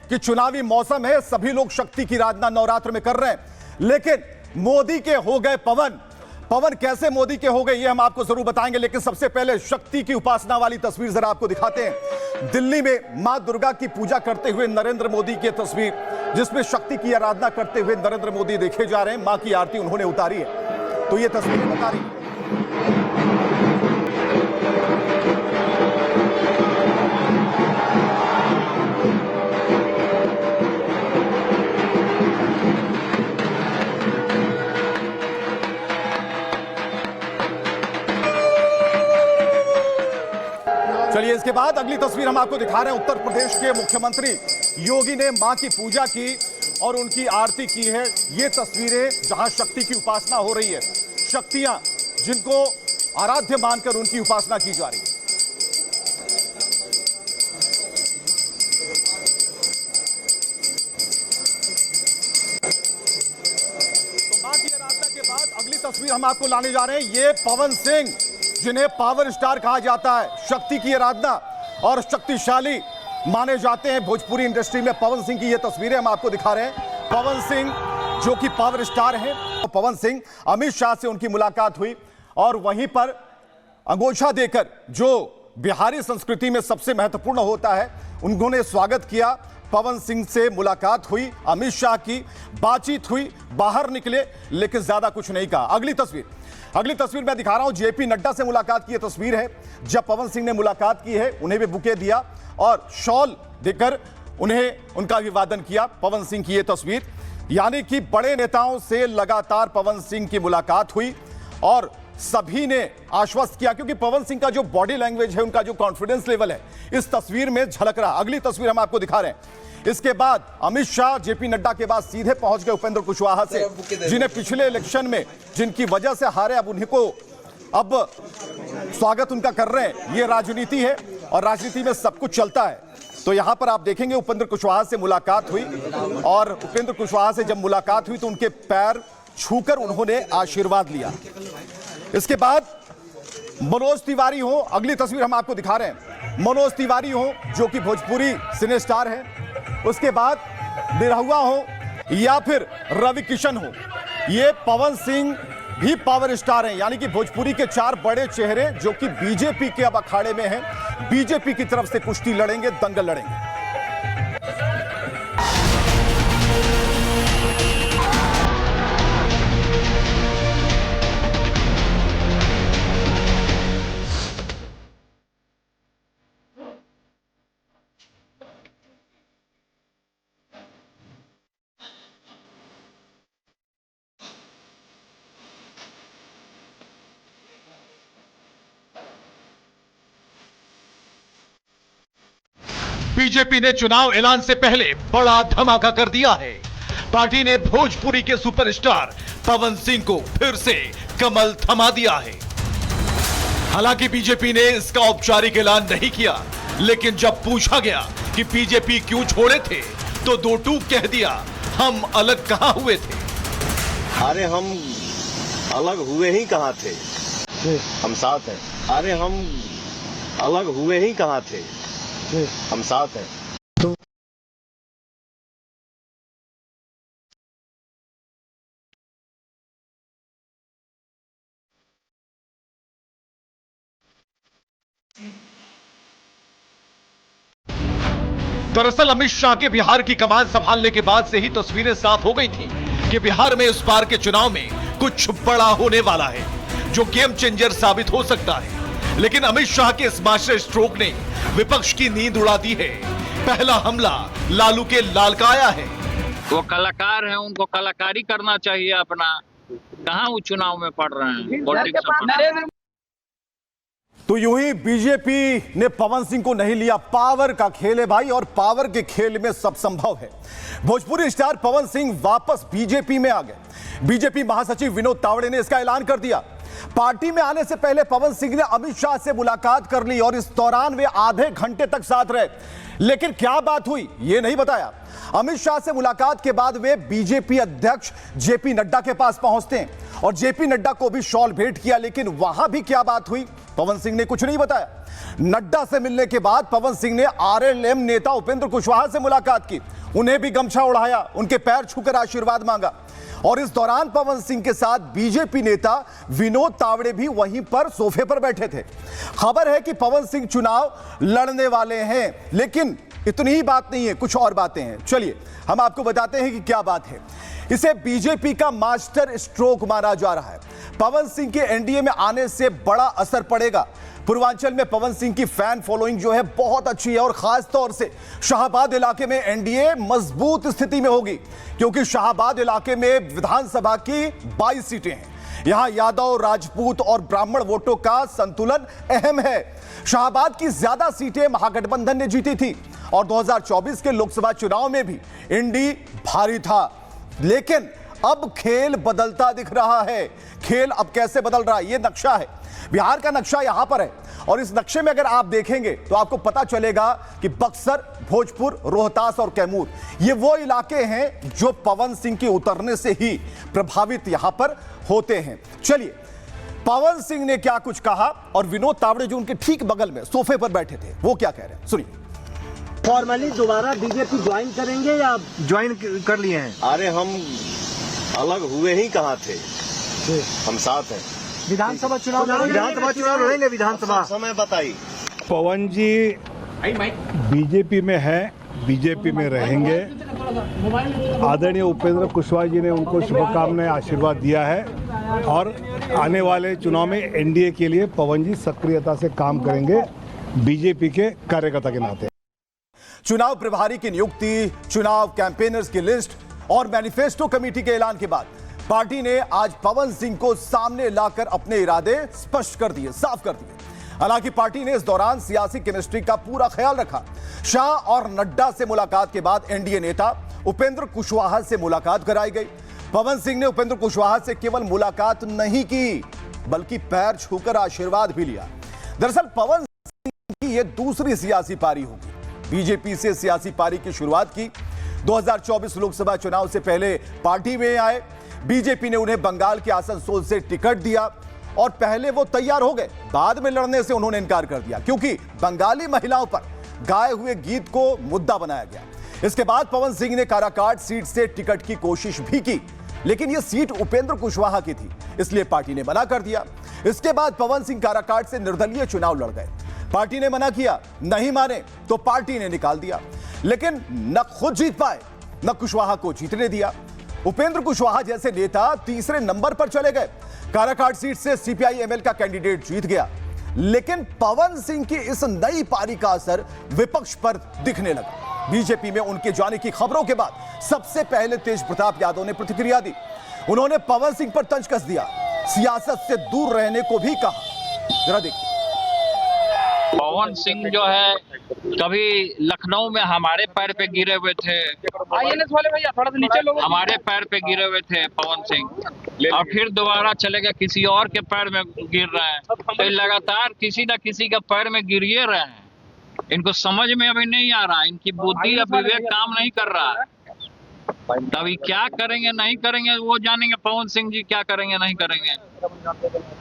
कि चुनावी मौसम है, सभी लोग शक्ति की आराधना नवरात्र में कर रहे हैं, लेकिन मोदी के हो गए पवन। पवन कैसे मोदी के हो गए ये हम आपको जरूर बताएंगे, लेकिन सबसे पहले शक्ति की उपासना वाली तस्वीर जरा आपको दिखाते हैं। दिल्ली में मां दुर्गा की पूजा करते हुए नरेंद्र मोदी की तस्वीर, जिसमें शक्ति की आराधना करते हुए नरेंद्र मोदी देखे जा रहे हैं। मां की आरती उन्होंने उतारी है, तो ये तस्वीरें बता रही है। चलिए इसके बाद अगली तस्वीर हम आपको दिखा रहे हैं। उत्तर प्रदेश के मुख्यमंत्री योगी ने मां की पूजा की और उनकी आरती की है। ये तस्वीरें जहां शक्ति की उपासना हो रही है, शक्तियां जिनको आराध्य मानकर उनकी उपासना की जा रही है। तो मां की आराधना के बाद अगली तस्वीर हम आपको लाने जा रहे हैं। ये पवन सिंह, जिन्हें पावर स्टार कहा जाता है, शक्ति की आराधना और शक्तिशाली माने जाते हैं भोजपुरी इंडस्ट्री में। पवन सिंह की ये तस्वीरें हम आपको दिखा रहे हैं। पवन सिंह जो कि पावर स्टार हैं, तो पवन सिंह, अमित शाह से उनकी मुलाकात हुई और वहीं पर अंगोछा देकर, जो बिहारी संस्कृति में सबसे महत्वपूर्ण होता है, उन्होंने स्वागत किया। पवन सिंह से मुलाकात हुई, अमित शाह की बातचीत हुई, बाहर निकले, लेकिन ज्यादा कुछ नहीं कहा। अगली तस्वीर मैं दिखा रहा हूं, जेपी नड्डा से मुलाकात की यह तस्वीर है। जब पवन सिंह ने मुलाकात की है, उन्हें भी बुके दिया और शॉल देकर उन्हें उनका अभिवादन किया। पवन सिंह की यह तस्वीर, यानी कि बड़े नेताओं से लगातार पवन सिंह की मुलाकात हुई और सभी ने आश्वस्त किया, क्योंकि पवन सिंह का जो बॉडी लैंग्वेज है, उनका जो कॉन्फिडेंस लेवल है, इस तस्वीर में झलक रहा। अगली तस्वीर हम आपको दिखा रहे हैं। इसके बाद अमित शाह जेपी नड्डा के बाद सीधे पहुंच गए उपेंद्र कुशवाहा से, जिन्हें पिछले इलेक्शन में जिनकी वजह से हारे, अब उन्हीं को अब स्वागत उनका कर रहे हैं। ये राजनीति है और राजनीति में सब कुछ चलता है। तो यहां पर आप देखेंगे उपेंद्र कुशवाहा से मुलाकात हुई और उपेंद्र कुशवाहा से जब मुलाकात हुई तो उनके पैर छूकर उन्होंने आशीर्वाद लिया। इसके बाद मनोज तिवारी हो, अगली तस्वीर हम आपको दिखा रहे हैं। मनोज तिवारी हो जो कि भोजपुरी सिने स्टार है, उसके बाद निरहुआ हो या फिर रवि किशन हो, ये पवन सिंह भी पावर स्टार हैं, यानी कि भोजपुरी के 4 बड़े चेहरे जो कि बीजेपी के अब अखाड़े में हैं, बीजेपी की तरफ से कुश्ती लड़ेंगे, दंगल लड़ेंगे। बीजेपी ने चुनाव ऐलान से पहले बड़ा धमाका कर दिया है। पार्टी ने भोजपुरी के सुपरस्टार पवन सिंह को फिर से कमल थमा दिया है। हालांकि बीजेपी ने इसका औपचारिक ऐलान नहीं किया, लेकिन जब पूछा गया कि बीजेपी क्यों छोड़े थे, तो दो टूक कह दिया, हम अलग कहां हुए थे। अरे हम अलग हुए ही कहां थे, हम साथ हैं। अरे हम अलग हुए ही कहां थे, हम साथ हैं। दरअसल अमित शाह के बिहार की कमान संभालने के बाद से ही तस्वीरें साफ हो गई थी कि बिहार में इस बार के चुनाव में कुछ बड़ा होने वाला है, जो गेम चेंजर साबित हो सकता है। लेकिन अमित शाह के इस मास्टर स्ट्रोक ने विपक्ष की नींद उड़ा दी है। पहला हमला लालू के लाल का आया है। वो कलाकार हैं, उनको कलाकारी करना चाहिए अपना। कहां वो चुनाव में पड़ रहे हैं, पॉलिटिक्स। तो यूं ही बीजेपी ने पवन सिंह को नहीं लिया। पावर का खेल है भाई, और पावर के खेल में सब संभव है। भोजपुरी स्टार पवन सिंह वापस बीजेपी में आ गए। बीजेपी महासचिव विनोद तावड़े ने इसका ऐलान कर दिया। पार्टी में आने से पहले पवन सिंह ने अमित शाह से मुलाकात कर ली और इस दौरान वे आधे घंटे तक साथ रहे, लेकिन क्या बात हुई ये नहीं बताया। अमित शाह से मुलाकात के बाद वे बीजेपी अध्यक्ष जेपी नड्डा के पास पहुंचते हैं और जेपी नड्डा को भी शॉल भेंट किया, लेकिन वहां भी क्या बात हुई पवन सिंह ने कुछ नहीं बताया। नड्डा से मिलने के बाद पवन सिंह ने आरएलएम नेता उपेंद्र कुशवाहा से मुलाकात की, उन्हें भी गमछा ओढ़ाया, उनके पैर छूकर आशीर्वाद मांगा और इस दौरान पवन सिंह के साथ बीजेपी नेता विनोद तावड़े भी वहीं पर सोफे पर बैठे थे। खबर है कि पवन सिंह चुनाव लड़ने वाले हैं, लेकिन इतनी ही बात नहीं है, कुछ और बातें हैं। चलिए हम आपको बताते हैं कि क्या बात है। इसे बीजेपी का मास्टर स्ट्रोक माना जा रहा है। पवन सिंह के एनडीए में आने से बड़ा असर पड़ेगा। पूर्वांचल में पवन सिंह की फैन फॉलोइंग जो है बहुत अच्छी है और खास तौर से शाहबाद इलाके में एनडीए मजबूत स्थिति में होगी, क्योंकि शाहबाद इलाके में विधानसभा की 22 सीटें हैं। यहां यादव, राजपूत और ब्राह्मण वोटों का संतुलन अहम है। शाहबाद की ज्यादा सीटें महागठबंधन ने जीती थी और 2024 के लोकसभा चुनाव में भी इंडी भारी था, लेकिन अब खेल बदलता दिख रहा है। खेल अब कैसे बदल रहा है, ये नक्शा है, बिहार का नक्शा यहां पर है और इस नक्शे में अगर आप देखेंगे तो आपको पता चलेगा कि बक्सर, भोजपुर, रोहतास और कैमूर ये वो इलाके हैं जो पवन सिंह के उतरने से ही प्रभावित यहां पर होते हैं। चलिए पवन सिंह ने क्या कुछ कहा और विनोद तावड़े जो उनके ठीक बगल में सोफे पर बैठे थे वो क्या कह रहे हैं, सुनिए। फॉर्मली दोबारा बीजेपी ज्वाइन करेंगे या ज्वाइन कर लिए हैं? अरे हम अलग हुए ही कहाँ थे, हम साथ हैं। विधानसभा चुनाव लड़ेंगे विधानसभा। समय बताइए। पवन जी बीजेपी में है, बीजेपी में रहेंगे। आदरणीय उपेंद्र कुशवाहा जी ने उनको शुभकामनाएं, आशीर्वाद दिया है और आने वाले चुनाव में एनडीए के लिए पवन जी सक्रियता से काम करेंगे बीजेपी के कार्यकर्ता के नाते। चुनाव प्रभारी की नियुक्ति, चुनाव कैंपेनर्स की लिस्ट और मैनिफेस्टो कमेटी के ऐलान के बाद पार्टी ने आज पवन सिंह को सामने लाकर अपने इरादे स्पष्ट कर दिए, साफ कर दिए। हालांकि पार्टी ने इस दौरान सियासी केमिस्ट्री का पूरा ख्याल रखा। शाह और नड्डा से मुलाकात के बाद एनडीए नेता उपेंद्र कुशवाहा से मुलाकात कराई गई। पवन सिंह ने उपेंद्र कुशवाहा से केवल मुलाकात नहीं की बल्कि पैर छूकर आशीर्वाद भी लिया। दरअसल पवन सिंह की यह दूसरी सियासी पारी होगी। बीजेपी से सियासी पारी की शुरुआत की। 2024 लोकसभा चुनाव से पहले पार्टी में आए। बीजेपी ने उन्हें बंगाल के आसनसोल से टिकट दिया और पहले वो तैयार हो गए, बाद में लड़ने से उन्होंने इनकार कर दिया क्योंकि बंगाली महिलाओं पर गाए हुए गीत को मुद्दा बनाया गया। इसके बाद पवन सिंह ने काराकाट सीट से टिकट की कोशिश भी की, लेकिन यह सीट उपेंद्र कुशवाहा की थी, इसलिए पार्टी ने मना कर दिया। इसके बाद पवन सिंह काराकाट से निर्दलीय चुनाव लड़ गए। पार्टी ने मना किया, नहीं माने तो पार्टी ने निकाल दिया, लेकिन न खुद जीत पाए न कुशवाहा को जीतने दिया। उपेंद्र कुशवाहा जैसे नेता तीसरे नंबर पर चले गए। काराकाट सीट से सीपीआई-एमएल का कैंडिडेट जीत गया, लेकिन पवन सिंह की इस नई पारी का असर विपक्ष पर दिखने लगा। बीजेपी में उनके जाने की खबरों के बाद सबसे पहले तेज प्रताप यादव ने प्रतिक्रिया दी। उन्होंने पवन सिंह पर तंज कस दिया, सियासत से दूर रहने को भी कहा। जरा देखिए। पवन सिंह जो है कभी लखनऊ में हमारे पैर पे गिरे हुए थे, आईएनएस वाले भैया थोड़ा सा नीचे लोग, हमारे पैर पे गिरे हुए थे पवन सिंह, और फिर दोबारा चले गए किसी और के पैर में गिर रहे हैं। तो लगातार किसी न किसी के पैर में गिर ही रहे हैं। इनको समझ में अभी नहीं आ रहा, इनकी बुद्धि अब विवेक काम नहीं कर रहा है। तभी क्या करेंगे नहीं करेंगे वो जानेंगे। पवन सिंह जी क्या करेंगे नहीं करेंगे,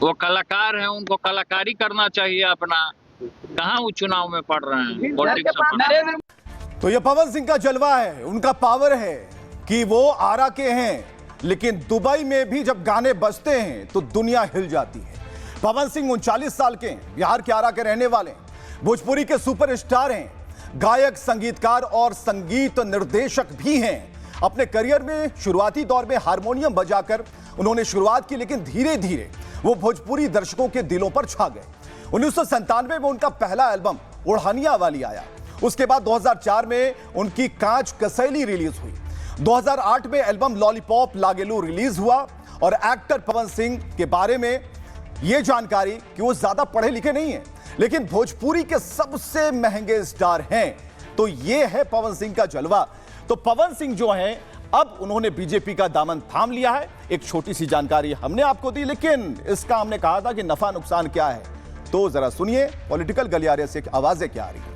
वो कलाकार हैं, उनको कलाकारी करना चाहिए अपना। कहाँ वो चुनाव में पड़ रहे हैं, पॉलिटिक्स। तो ये पवन सिंह का जलवा है, उनका पावर है कि वो आरा के हैं, लेकिन दुबई में भी जब गाने बजते हैं तो दुनिया हिल जाती है। पवन सिंह 39 साल के हैं, बिहार के आरा के रहने वाले हैं, भोजपुरी के सुपरस्टार हैं, गायक, संगीतकार और संगीत निर्देशक भी हैं। अपने करियर में शुरुआती दौर में हारमोनियम बजाकर उन्होंने शुरुआत की, लेकिन धीरे धीरे वो भोजपुरी दर्शकों के दिलों पर छा गए। 1997 में उनका पहला एल्बम ओढ़निया वाली आया। उसके बाद 2004 में उनकी कांच कसैली रिलीज हुई। 2008 में एल्बम लॉलीपॉप लागेलू रिलीज हुआ। और एक्टर पवन सिंह के बारे में यह जानकारी कि वो ज्यादा पढ़े लिखे नहीं है, लेकिन भोजपुरी के सबसे महंगे स्टार हैं। तो ये है पवन सिंह का जलवा। तो पवन सिंह जो है अब उन्होंने बीजेपी का दामन थाम लिया है। एक छोटी सी जानकारी हमने आपको दी, लेकिन इसका हमने कहा था कि नफा नुकसान क्या है, तो जरा सुनिए पॉलिटिकल गलियारे से आवाजें क्या आ रही हैं।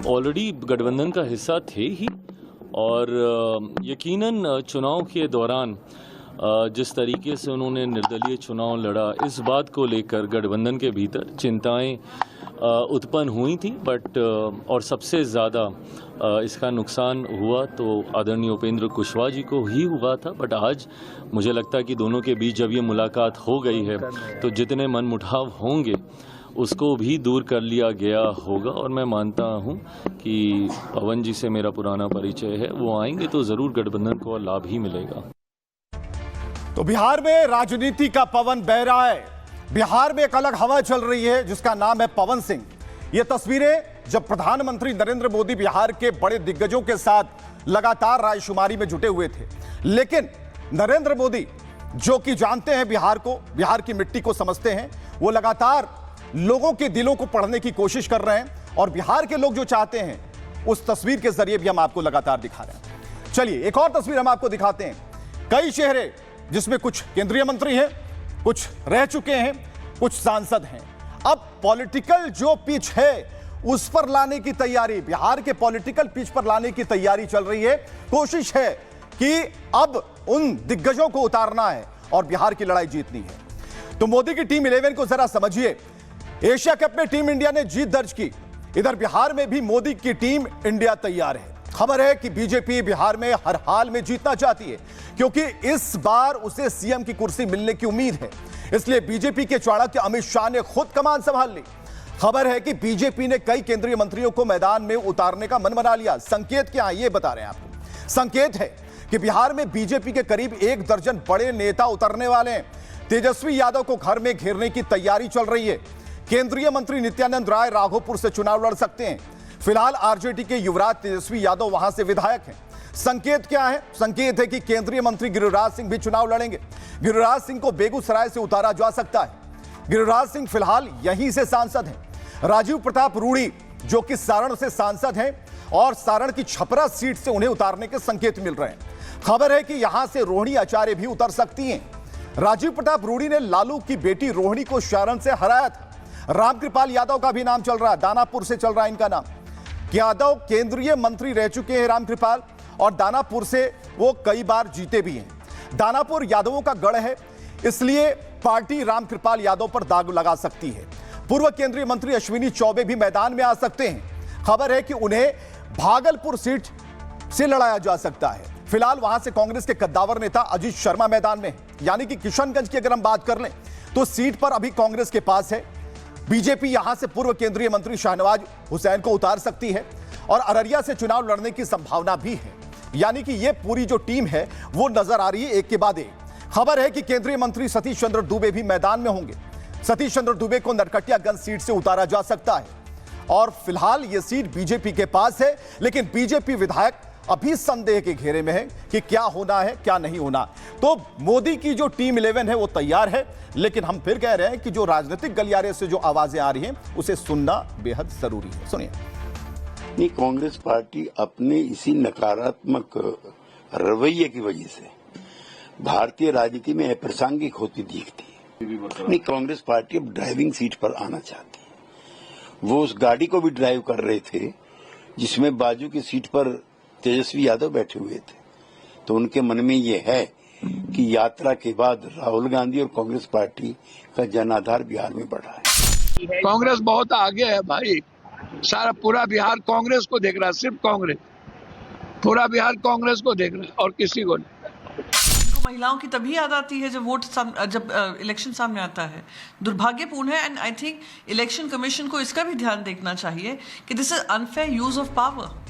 ऑलरेडी गठबंधन का हिस्सा थे ही, और यकीनन चुनाव के दौरान जिस तरीके से उन्होंने निर्दलीय चुनाव लड़ा, इस बात को लेकर गठबंधन के भीतर चिंताएं उत्पन्न हुई थी। बट और सबसे ज़्यादा इसका नुकसान हुआ तो आदरणीय उपेंद्र कुशवाहा जी को ही हुआ था। बट आज मुझे लगता है कि दोनों के बीच जब ये मुलाकात हो गई है तो जितने मनमुटाव होंगे उसको भी दूर कर लिया गया होगा। और मैं मानता हूं कि पवन जी से मेरा पुराना परिचय है, वो आएंगे तो ज़रूर गठबंधन को लाभ ही मिलेगा। तो बिहार में राजनीति का पवन बह रहा है। बिहार में एक अलग हवा चल रही है जिसका नाम है पवन सिंह। ये तस्वीरें जब प्रधानमंत्री नरेंद्र मोदी बिहार के बड़े दिग्गजों के साथ लगातार रायशुमारी में जुटे हुए थे, लेकिन नरेंद्र मोदी जो कि जानते हैं बिहार को, बिहार की मिट्टी को समझते हैं, वो लगातार लोगों के दिलों को पढ़ने की कोशिश कर रहे हैं और बिहार के लोग जो चाहते हैं उस तस्वीर के जरिए भी हम आपको लगातार दिखा रहे हैं। चलिए एक और तस्वीर हम आपको दिखाते हैं। कई चेहरे जिसमें कुछ केंद्रीय मंत्री हैं, कुछ रह चुके हैं, कुछ सांसद हैं। अब पॉलिटिकल जो पिच है उस पर लाने की तैयारी, बिहार के पॉलिटिकल पिच पर लाने की तैयारी चल रही है। कोशिश है कि अब उन दिग्गजों को उतारना है और बिहार की लड़ाई जीतनी है। तो मोदी की टीम 11 को जरा समझिए। एशिया कप में टीम इंडिया ने जीत दर्ज की, इधर बिहार में भी मोदी की टीम इंडिया तैयार है। खबर है कि बीजेपी बिहार में हर हाल में जीतना चाहती है क्योंकि इस बार उसे सीएम की कुर्सी मिलने की उम्मीद है। इसलिए बीजेपी के चाणक्य अमित शाह ने खुद कमान संभाल ली। खबर है कि बीजेपी ने कई केंद्रीय मंत्रियों को मैदान में उतारने का मन बना लिया। संकेत क्या है ये बता रहे हैं आपको। संकेत है कि बिहार में बीजेपी के करीब 1 दर्जन बड़े नेता उतरने वाले हैं। तेजस्वी यादव को घर में घेरने की तैयारी चल रही है। केंद्रीय मंत्री नित्यानंद राय राघोपुर से चुनाव लड़ सकते हैं। फिलहाल आरजेडी के युवराज तेजस्वी यादव वहां से विधायक हैं। संकेत क्या है? संकेत है कि केंद्रीय मंत्री गिरिराज सिंह भी चुनाव लड़ेंगे। गिरिराज सिंह को बेगूसराय से उतारा जा सकता है। गिरिराज सिंह फिलहाल यहीं से सांसद हैं। राजीव प्रताप रूडी जो कि सारण से सांसद हैं और सारण की छपरा सीट से उन्हें उतारने के संकेत मिल रहे हैं। खबर है कि यहां से रोहिणी आचार्य भी उतर सकती हैं। राजीव प्रताप रूडी ने लालू की बेटी रोहिणी को सारण से हराया था। रामकृपाल यादव का भी नाम चल रहा है, दानापुर से चल रहा है इनका नाम। यादव केंद्रीय मंत्री रह चुके हैं रामकृपाल, और दानापुर से वो कई बार जीते भी हैं। दानापुर यादवों का गढ़ है, इसलिए पार्टी रामकृपाल यादव पर दाग लगा सकती है। पूर्व केंद्रीय मंत्री अश्विनी चौबे भी मैदान में आ सकते हैं। खबर है कि उन्हें भागलपुर सीट से लड़ाया जा सकता है। फिलहाल वहां से कांग्रेस के कद्दावर नेता अजीत शर्मा मैदान में, यानी कि किशनगंज की अगर हम बात कर लें तो सीट पर अभी कांग्रेस के पास है। बीजेपी यहां से पूर्व केंद्रीय मंत्री शाहनवाज हुसैन को उतार सकती है और अररिया से चुनाव लड़ने की संभावना भी है। यानी कि यह पूरी जो टीम है वो नजर आ रही है एक के बाद एक। खबर है कि केंद्रीय मंत्री सतीश चंद्र दुबे भी मैदान में होंगे। सतीश चंद्र दुबे को नरकटियागंज सीट से उतारा जा सकता है और फिलहाल यह सीट बीजेपी के पास है, लेकिन बीजेपी विधायक अभी संदेह के घेरे में है कि क्या होना है क्या नहीं होना। तो मोदी की जो टीम 11 है वो तैयार है, लेकिन हम फिर कह रहे हैं कि जो राजनीतिक गलियारे से जो आवाजें आ रही हैं उसे सुनना बेहद जरूरी है। सुनिए। नहीं, कांग्रेस पार्टी अपने इसी नकारात्मक रवैये की वजह से भारतीय राजनीति में अप्रासंगिक होती दिखती है। नहीं, कांग्रेस पार्टी अब ड्राइविंग सीट पर आना चाहती है। वो उस गाड़ी को भी ड्राइव कर रहे थे जिसमें बाजू की सीट पर तेजस्वी यादव बैठे हुए थे। तो उनके मन में ये है कि यात्रा के बाद राहुल गांधी और कांग्रेस पार्टी का जनाधार बिहार में बढ़ा है। कांग्रेस बहुत आगे है भाई, सारा पूरा बिहार कांग्रेस को देख रहा है, सिर्फ कांग्रेस, पूरा बिहार कांग्रेस को देख रहा है और किसी को नहीं। महिलाओं की तभी याद आती है जब इलेक्शन सामने आता है। दुर्भाग्यपूर्ण है and I think election commission को इसका भी ध्यान देखना चाहिए कि this is unfair use of power.